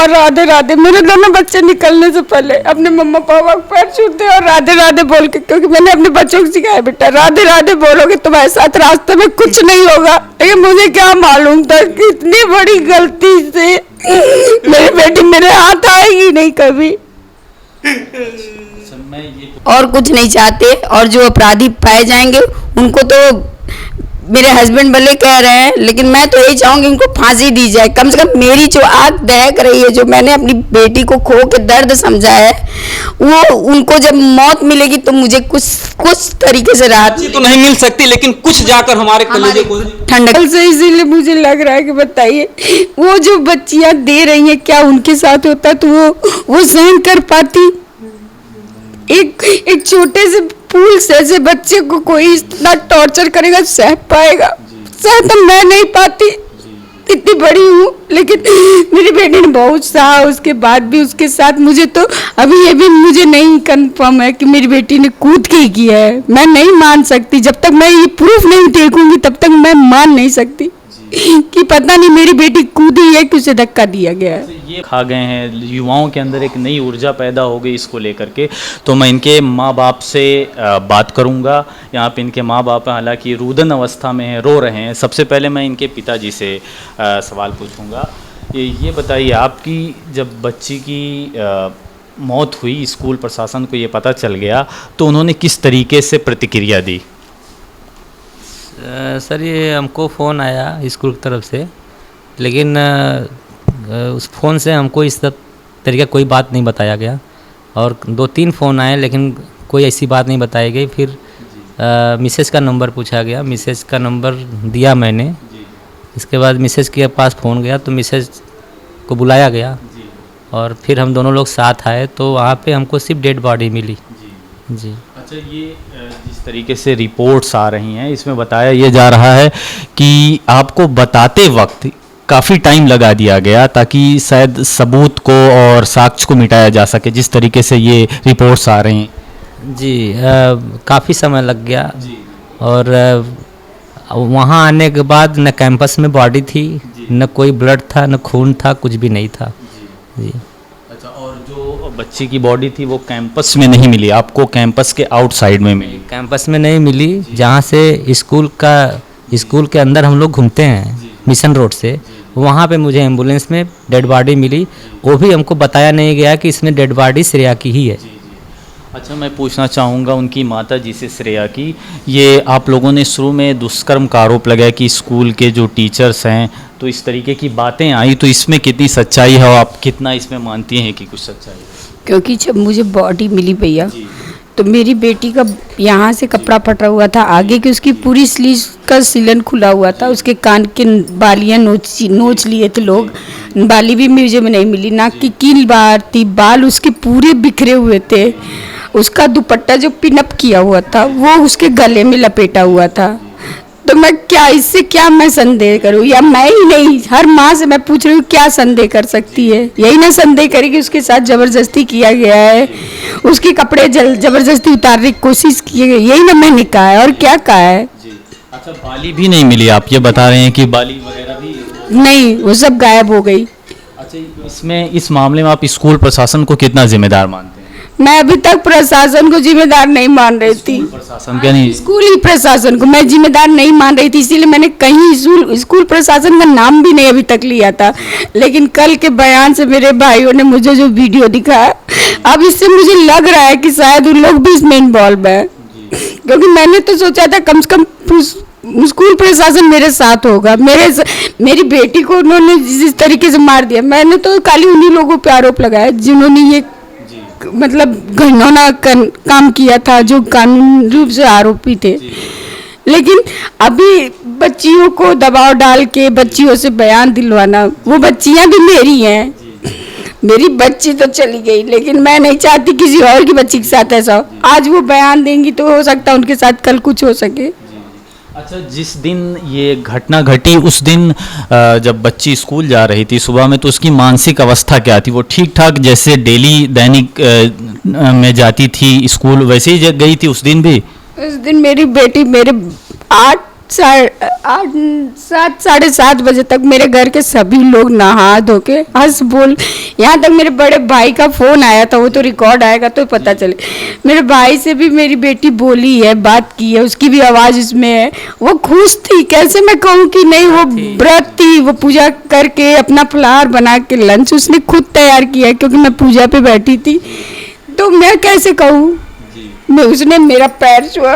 और राधे राधे, मेरे दोनों बच्चे निकलने से पहले अपने मम्मा पापा को पैर छूते और राधे राधे बोल के, क्योंकि मैंने अपने बच्चों को सिखाया बेटा राधे राधे बोलोगे तुम्हारे साथ रास्ते में कुछ नहीं होगा। लेकिन मुझे क्या मालूम था कि इतनी बड़ी गलती से मेरी बेटी मेरे हाथ आएगी नहीं कभी। और कुछ नहीं चाहते, और जो अपराधी पाए जाएंगे उनको तो मेरे हस्बैंड भले कह रहे हैं, लेकिन मैं तो यही चाहूंगी उनको फांसी दी जाए। कम से कम मेरी जो आग दहक रही है, जो मैंने अपनी बेटी को खो के दर्द समझा है, वो उनको जब मौत मिलेगी तो मुझे कुछ तरीके से राहत तो नहीं मिल सकती, लेकिन कुछ जाकर हमारे कलेजे को ठंडक से। इसीलिए मुझे लग रहा है कि बताइए वो जो बच्चियां दे रही हैं, क्या उनके साथ होता तो वो सहन कर पाती? एक छोटे से फूल से ऐसे बच्चे को कोई इतना टॉर्चर करेगा, सह पाएगा? सह तो मैं नहीं पाती, इतनी बड़ी हूँ, लेकिन मेरी बेटी ने बहुत सहा। उसके बाद भी उसके साथ मुझे तो अभी ये भी मुझे नहीं कंफर्म है कि मेरी बेटी ने कूद के ही किया है। मैं नहीं मान सकती, जब तक मैं ये प्रूफ नहीं देखूंगी तब तक मैं मान नहीं सकती कि पता नहीं मेरी बेटी कूदी है कि उसे धक्का दिया गया है। ये खा गए हैं, युवाओं के अंदर एक नई ऊर्जा पैदा हो गई इसको लेकर के। तो मैं इनके माँ बाप से बात करूंगा। यहाँ पे इनके माँ बाप हालांकि रुदन अवस्था में हैं, रो रहे हैं। सबसे पहले मैं इनके पिताजी से सवाल पूछूंगा। ये बताइए, आपकी जब बच्ची की मौत हुई, स्कूल प्रशासन को ये पता चल गया तो उन्होंने किस तरीके से प्रतिक्रिया दी? सर ये हमको फ़ोन आया स्कूल की तरफ से, लेकिन उस फ़ोन से हमको इस तरीके कोई बात नहीं बताया गया। और 2-3 फ़ोन आए लेकिन कोई ऐसी बात नहीं बताई गई। फिर मिसेज का नंबर पूछा गया, मिसेज का नंबर दिया मैंने। इसके बाद मिसेज के पास फ़ोन गया तो मिसेज को बुलाया गया और फिर हम दोनों लोग साथ आए तो वहाँ पे हमको सिर्फ डेड बॉडी मिली। जी। अच्छा, ये जिस तरीके से रिपोर्ट्स आ रही हैं इसमें बताया ये जा रहा है कि आपको बताते वक्त काफ़ी टाइम लगा दिया गया ताकि शायद सबूत को और साक्ष्य को मिटाया जा सके, जिस तरीके से ये रिपोर्ट्स आ रही हैं। जी, काफ़ी समय लग गया। और वहाँ आने के बाद न कैंपस में बॉडी थी, न कोई ब्लड था, न खून था, कुछ भी नहीं था। जी। अच्छा, और जो बच्ची की बॉडी थी वो कैंपस में नहीं मिली आपको, कैंपस के आउटसाइड में मिली? कैंपस में नहीं मिली, जहाँ से स्कूल के अंदर हम लोग घूमते हैं मिशन रोड से, वहाँ पे मुझे एम्बुलेंस में डेड बॉडी मिली। वो भी हमको बताया नहीं गया कि इसमें डेड बॉडी श्रेया की ही है। अच्छा, मैं पूछना चाहूँगा उनकी माता जी से, श्रेया की, ये आप लोगों ने शुरू में दुष्कर्म का आरोप लगाया कि स्कूल के जो टीचर्स हैं, तो इस तरीके की बातें आई, तो इसमें कितनी सच्चाई है और आप कितना इसमें मानती हैं कि कुछ सच्चाई है? क्योंकि जब मुझे बॉडी मिली भैया तो मेरी बेटी का यहाँ से कपड़ा फटा हुआ था, आगे की उसकी पूरी स्लीव का सिलन खुला हुआ था, उसके कान के बालियाँ नोच लिए थे लोग, बाली भी मुझे में नहीं मिली, नाक की कील बाहर थी, बाल उसके पूरे बिखरे हुए थे, उसका दुपट्टा जो पिनअप किया हुआ था वो उसके गले में लपेटा हुआ था। तो मैं क्या, इससे क्या मैं संदेह करूं? या मैं ही नहीं, हर माँ से मैं पूछ रही हूँ क्या संदेह कर सकती है? यही ना संदेह करेगी उसके साथ जबरदस्ती किया गया है, उसके कपड़े जबरदस्ती उतारने की कोशिश की गई, यही ना मैंने कहा है, और क्या कहा है। अच्छा, बाली भी नहीं मिली, आप ये बता रहे हैं कि बाली वगैरह भी नहीं, वो सब गायब हो गई। अच्छा, इसमें इस मामले में आप स्कूल प्रशासन को कितना जिम्मेदार मानते हैं? मैं अभी तक प्रशासन को जिम्मेदार नहीं मान रही थी। प्रशासन क्या नहीं, स्कूल ही प्रशासन को मैं जिम्मेदार नहीं मान रही थी, इसीलिए मैंने कहीं स्कूल प्रशासन का नाम भी नहीं अभी तक लिया था। लेकिन कल के बयान से मेरे भाइयों ने मुझे जो वीडियो दिखाया, अब इससे मुझे लग रहा है कि शायद उन लोग भी इसमें इन्वॉल्व है, क्योंकि मैंने तो सोचा था कम से कम स्कूल प्रशासन मेरे साथ होगा। मेरी बेटी को उन्होंने जिस तरीके से मार दिया, मैंने तो खाली उन्हीं लोगों पे आरोप लगाया जिन्होंने ये मतलब घिनौना काम किया था, जो कानूनी रूप से आरोपी थे। लेकिन अभी बच्चियों को दबाव डाल के बच्चियों से बयान दिलवाना, वो बच्चियां भी मेरी हैं, मेरी बच्ची तो चली गई, लेकिन मैं नहीं चाहती किसी और की बच्ची के साथ ऐसा हो। आज वो बयान देंगी तो हो सकता है उनके साथ कल कुछ हो सके। अच्छा, जिस दिन ये घटना घटी उस दिन जब बच्ची स्कूल जा रही थी सुबह में, तो उसकी मानसिक अवस्था क्या थी? वो ठीक ठाक जैसे डेली दैनिक में जाती थी स्कूल वैसे ही गई थी उस दिन भी? उस दिन मेरी बेटी मेरे 7 साढ़े 7 बजे तक मेरे घर के सभी लोग नहा धो के हंस बोल, यहाँ तक मेरे बड़े भाई का फोन आया था, वो तो रिकॉर्ड आएगा तो पता चले। मेरे भाई से भी मेरी बेटी बोली है, बात की है, उसकी भी आवाज उसमें है। वो खुश थी, कैसे मैं कहूँ कि नहीं, वो व्रत थी, वो पूजा करके अपना फलाहार बना के लंच उसने खुद तैयार किया क्योंकि मैं पूजा पे बैठी थी। तो मैं कैसे कहूँ, मैं उसने मेरा पैर छुआ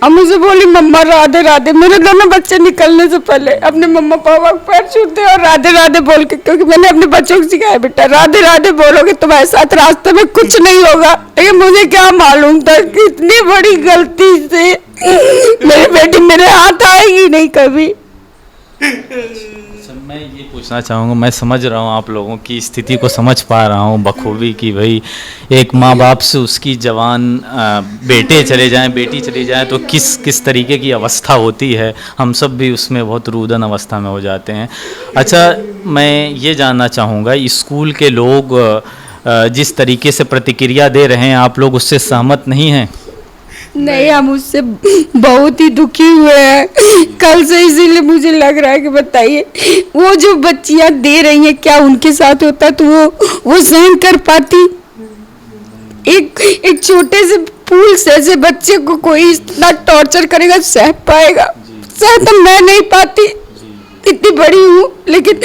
और मुझे बोली मम्मा राधे राधे। मेरे दोनों बच्चे निकलने से पहले अपने मम्मा पापा को पैर छूते और राधे राधे बोल के, क्योंकि मैंने अपने बच्चों को सिखाया बेटा राधे राधे बोलोगे तुम्हारे साथ रास्ते में कुछ नहीं होगा। लेकिन मुझे क्या मालूम था कि इतनी बड़ी गलती से मेरी बेटी मेरे हाथ आएगी नहीं कभी। मैं ये पूछना चाहूँगा, मैं समझ रहा हूँ आप लोगों की स्थिति को समझ पा रहा हूँ बखूबी कि भाई एक माँ बाप से उसकी जवान बेटे चले जाएं, बेटी चली जाए तो किस तरीके की अवस्था होती है। हम सब भी उसमें बहुत रुदन अवस्था में हो जाते हैं। अच्छा, मैं ये जानना चाहूँगा, स्कूल के लोग जिस तरीके से प्रतिक्रिया दे रहे हैं, आप लोग उससे सहमत नहीं हैं? नहीं, हम उससे बहुत ही दुखी हुए हैं कल से, इसीलिए मुझे लग रहा है कि बताइए वो जो बच्चियां दे रही हैं क्या उनके साथ होता तो वो सहन कर पाती? एक छोटे से फूल से ऐसे बच्चे को कोई इतना टॉर्चर करेगा, सह पाएगा? सह तो मैं नहीं पाती, इतनी बड़ी हूँ, लेकिन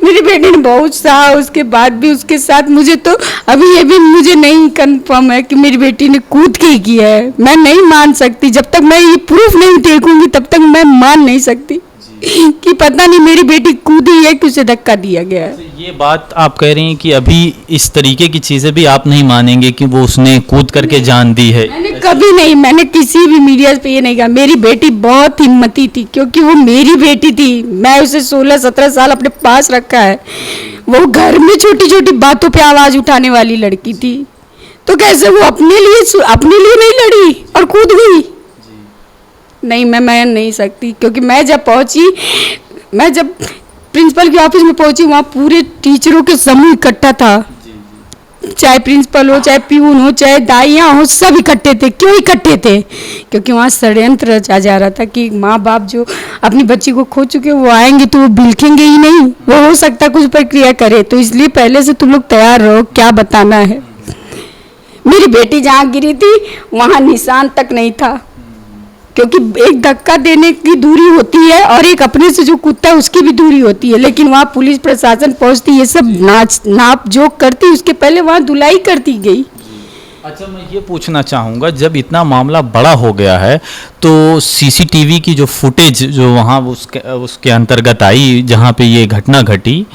मेरी बेटी ने बहुत सहा। उसके बाद भी उसके साथ मुझे तो अभी ये भी मुझे नहीं कंफर्म है कि मेरी बेटी ने कूद के ही किया है। मैं नहीं मान सकती, जब तक मैं ये प्रूफ नहीं देखूंगी तब तक मैं मान नहीं सकती कि पता नहीं मेरी बेटी कूदी है कि उसे धक्का दिया गया है। ये बात आप कह रही हैं कि अभी इस तरीके की चीज़ें भी आप नहीं मानेंगे कि वो उसने कूद करके जान दी है? मैंने कभी नहीं, मैंने किसी भी मीडिया पे ये नहीं कहा। मेरी बेटी बहुत हिम्मती थी क्योंकि वो मेरी बेटी थी। मैं उसे 16-17 साल अपने पास रखा है। वो घर में छोटी छोटी बातों पे आवाज उठाने वाली लड़की थी, तो कैसे वो अपने लिए नहीं लड़ी और कूद गई? नहीं, मैं नहीं सकती, क्योंकि मैं जब प्रिंसिपल के ऑफिस में पहुंची, वहाँ पूरे टीचरों के समूह इकट्ठा था, चाहे प्रिंसिपल हो, चाहे प्यून हो, चाहे दाइयाँ हो, सब इकट्ठे थे। क्यों इकट्ठे थे? क्योंकि वहाँ षड्यंत्र रचा जा रहा था कि माँ बाप जो अपनी बच्ची को खो चुके वो आएंगे तो वो बिल्खेंगे ही नहीं, वो हो सकता कुछ प्रक्रिया करे, तो इसलिए पहले से तुम लोग तैयार रहो, क्या बताना है। मेरी बेटी जहाँ गिरी थी वहाँ निशान तक नहीं था, क्योंकि एक धक्का देने की दूरी होती है और एक अपने से जो कूदता है उसकी भी दूरी होती है, लेकिन वहाँ पुलिस प्रशासन पहुँचती, ये सब नाप जोक करती, उसके पहले वहाँ धुलाई करती गई। अच्छा, मैं ये पूछना चाहूँगा, जब इतना मामला बड़ा हो गया है तो सीसीटीवी की जो फुटेज जो वहाँ उसके अंतर्गत आई जहाँ पे ये घटना घटी,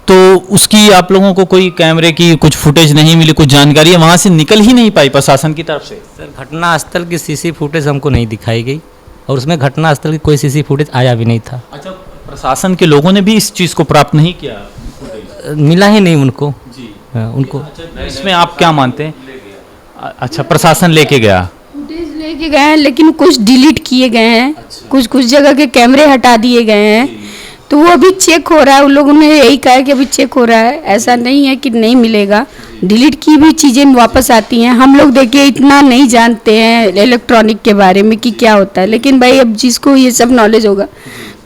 तो उसकी आप लोगों को कोई कैमरे की कुछ फुटेज नहीं मिली, कुछ जानकारी वहाँ से निकल ही नहीं पाई प्रशासन की तरफ से? सर, घटनास्थल की सीसी फुटेज हमको नहीं दिखाई गई और उसमें घटनास्थल की कोई सीसी फुटेज आया भी नहीं था। अच्छा, प्रशासन के लोगों ने भी इस चीज़ को प्राप्त नहीं किया? मिला ही नहीं उनको जी। उनको। अच्छा, इसमें आप क्या मानते हैं? अच्छा, प्रशासन लेके गया? फुटेज लेके गए हैं, लेकिन कुछ डिलीट किए गए हैं। अच्छा। कुछ जगह के कैमरे हटा दिए गए हैं, तो वो अभी चेक हो रहा है। उन लोगों ने यही कहा है कि अभी चेक हो रहा है, ऐसा नहीं है कि नहीं मिलेगा। डिलीट की भी चीज़ें वापस आती हैं। हम लोग देखिए इतना नहीं जानते हैं इलेक्ट्रॉनिक के बारे में कि क्या होता है, लेकिन भाई अब जिसको ये सब नॉलेज होगा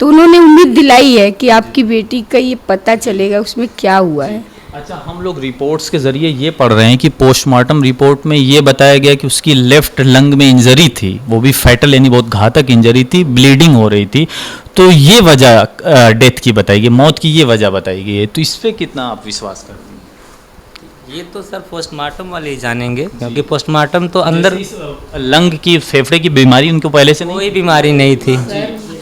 तो उन्होंने उम्मीद दिलाई है कि आपकी बेटी का ये पता चलेगा उसमें क्या हुआ है। अच्छा, हम लोग रिपोर्ट्स के ज़रिए ये पढ़ रहे हैं कि पोस्टमार्टम रिपोर्ट में ये बताया गया कि उसकी लेफ्ट लंग में इंजरी थी, वो भी फैटल यानी बहुत घातक इंजरी थी, ब्लीडिंग हो रही थी। तो ये वजह डेथ की बताई गई, मौत की ये वजह बताई गई है, तो इस पर कितना आप विश्वास करते हैं? ये तो सर पोस्टमार्टम वाले ही जानेंगे, क्योंकि पोस्टमार्टम तो अंदर लंग की फेफड़े की बीमारी उनको पहले से कोई बीमारी नहीं थी,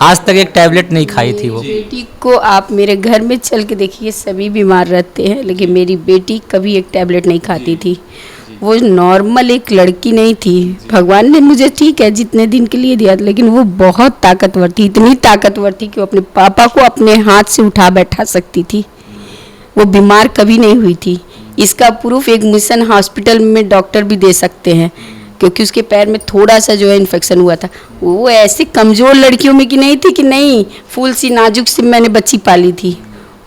आज तक एक टैबलेट नहीं खाई थी वो। बेटी को आप मेरे घर में चल के देखिए, सभी बीमार रहते हैं, लेकिन मेरी बेटी कभी एक टैबलेट नहीं खाती थी। वो नॉर्मल एक लड़की नहीं थी। भगवान ने मुझे ठीक है जितने दिन के लिए दिया, लेकिन वो बहुत ताकतवर थी, इतनी ताकतवर थी कि वो अपने पापा को अपने हाथ से उठा बैठा सकती थी। वो बीमार कभी नहीं हुई थी। इसका प्रूफ एक मिशन हॉस्पिटल में डॉक्टर भी दे सकते हैं, क्योंकि उसके पैर में थोड़ा सा जो है इन्फेक्शन हुआ था। वो ऐसी कमज़ोर लड़कियों में की नहीं थी कि नहीं, फूल सी नाजुक सी मैंने बच्ची पाली थी।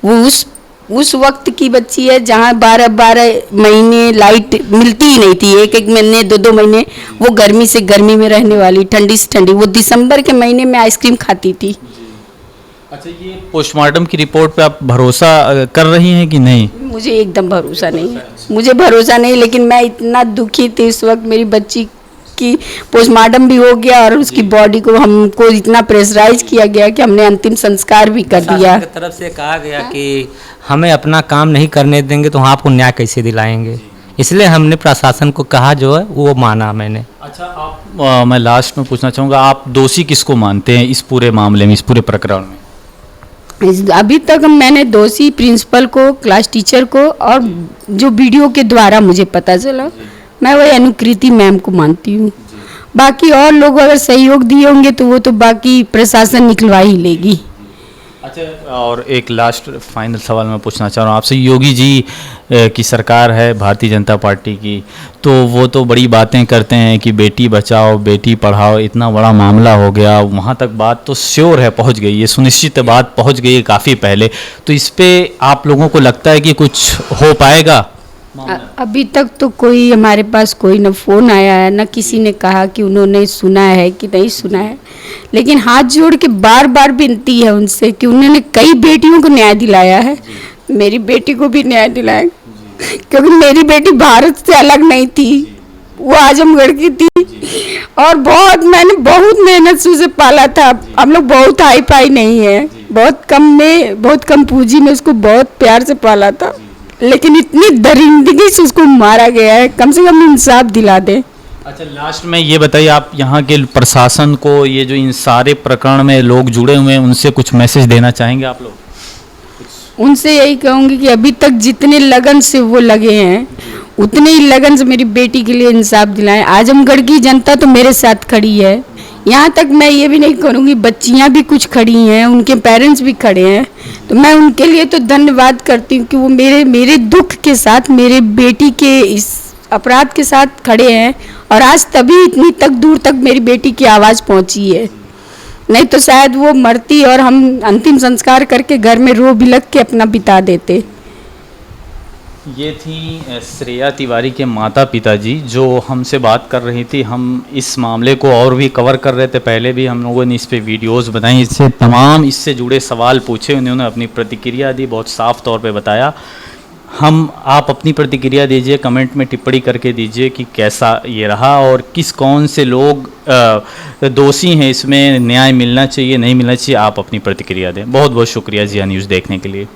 वो उस उस वक्त की बच्ची है जहाँ 12-12 महीने लाइट मिलती ही नहीं थी, 1-1 महीने 2-2 महीने वो गर्मी से गर्मी में रहने वाली, ठंडी से ठंडी, वो दिसंबर के महीने में आइसक्रीम खाती थी। अच्छा, ये पोस्टमार्टम की रिपोर्ट पे आप भरोसा कर रही हैं कि नहीं? मुझे एकदम भरोसा नहीं है, मुझे भरोसा नहीं, लेकिन मैं इतना दुखी थी उस वक्त। मेरी बच्ची की पोस्टमार्टम भी हो गया और उसकी बॉडी को हमको इतना प्रेशराइज किया गया कि हमने अंतिम संस्कार भी कर दिया। प्रशासन की तरफ से कहा गया कि हमें अपना काम नहीं करने देंगे तो हम आपको न्याय कैसे दिलाएंगे, इसलिए हमने प्रशासन को कहा जो है वो माना मैंने। अच्छा, आप मैं लास्ट में पूछना चाहूँगा, आप दोषी किसको मानते हैं इस पूरे मामले में, इस पूरे प्रकरण में? अभी तक मैंने दोषी प्रिंसिपल को, क्लास टीचर को, और जो वीडियो के द्वारा मुझे पता चला, मैं वही अनुकृति मैम को मानती हूँ। बाकी और लोग अगर सहयोग दिए होंगे तो वो तो बाकी प्रशासन निकलवा ही लेगी। अच्छा, और एक लास्ट फाइनल सवाल मैं पूछना चाह रहा हूँ आपसे। योगी जी की सरकार है भारतीय जनता पार्टी की, तो वो तो बड़ी बातें करते हैं कि बेटी बचाओ बेटी पढ़ाओ, इतना बड़ा मामला हो गया, वहाँ तक बात तो श्योर है पहुँच गई है, सुनिश्चित बात पहुँच गई है काफ़ी पहले। तो इस पे आप लोगों को लगता है कि कुछ हो पाएगा? अभी तक तो कोई हमारे पास कोई न फ़ोन आया है, न किसी ने कहा कि उन्होंने सुना है कि नहीं सुना है, लेकिन हाथ जोड़ के बार बार विनती है उनसे कि उन्होंने कई बेटियों को न्याय दिलाया है, मेरी बेटी को भी न्याय दिलाया, क्योंकि मेरी बेटी भारत से अलग नहीं थी, वो आजमगढ़ की थी और मैंने बहुत मेहनत से उसे पाला था। हम लोग बहुत हाई फाई नहीं है, बहुत कम पूंजी में उसको बहुत प्यार से पाला था, लेकिन इतनी दरिंदगी से उसको मारा गया है, कम से कम इंसाफ दिला दे। अच्छा, लास्ट में ये बताइए, आप यहाँ के प्रशासन को, ये जो इन सारे प्रकरण में लोग जुड़े हुए हैं, उनसे कुछ मैसेज देना चाहेंगे आप लोग? उनसे यही कहूँगी कि अभी तक जितने लगन से वो लगे हैं उतने ही लगन से मेरी बेटी के लिए इंसाफ दिलाएं। आजमगढ़ की जनता तो मेरे साथ खड़ी है, यहाँ तक मैं ये भी नहीं करूँगी, बच्चियाँ भी कुछ खड़ी हैं, उनके पेरेंट्स भी खड़े हैं, तो मैं उनके लिए तो धन्यवाद करती हूँ कि वो मेरे दुख के साथ, मेरे बेटी के इस अपराध के साथ खड़े हैं, और आज तभी इतनी तक दूर तक मेरी बेटी की आवाज़ पहुँची है, नहीं तो शायद वो मरती और हम अंतिम संस्कार करके घर में रो बिलख के अपना बिता देते। ये थी श्रेया तिवारी के माता पिता जी जो हमसे बात कर रही थी। हम इस मामले को और भी कवर कर रहे थे, पहले भी हम लोगों ने इस पे वीडियोस बनाई, इससे तमाम इससे जुड़े सवाल पूछे, उन्होंने अपनी प्रतिक्रिया दी, बहुत साफ तौर पे बताया। आप अपनी प्रतिक्रिया दीजिए, कमेंट में टिप्पणी करके दीजिए कि कैसा ये रहा और कौन से लोग दोषी हैं, इसमें न्याय मिलना चाहिए नहीं मिलना चाहिए, आप अपनी प्रतिक्रिया दें। बहुत बहुत शुक्रिया जिया न्यूज़ देखने के लिए।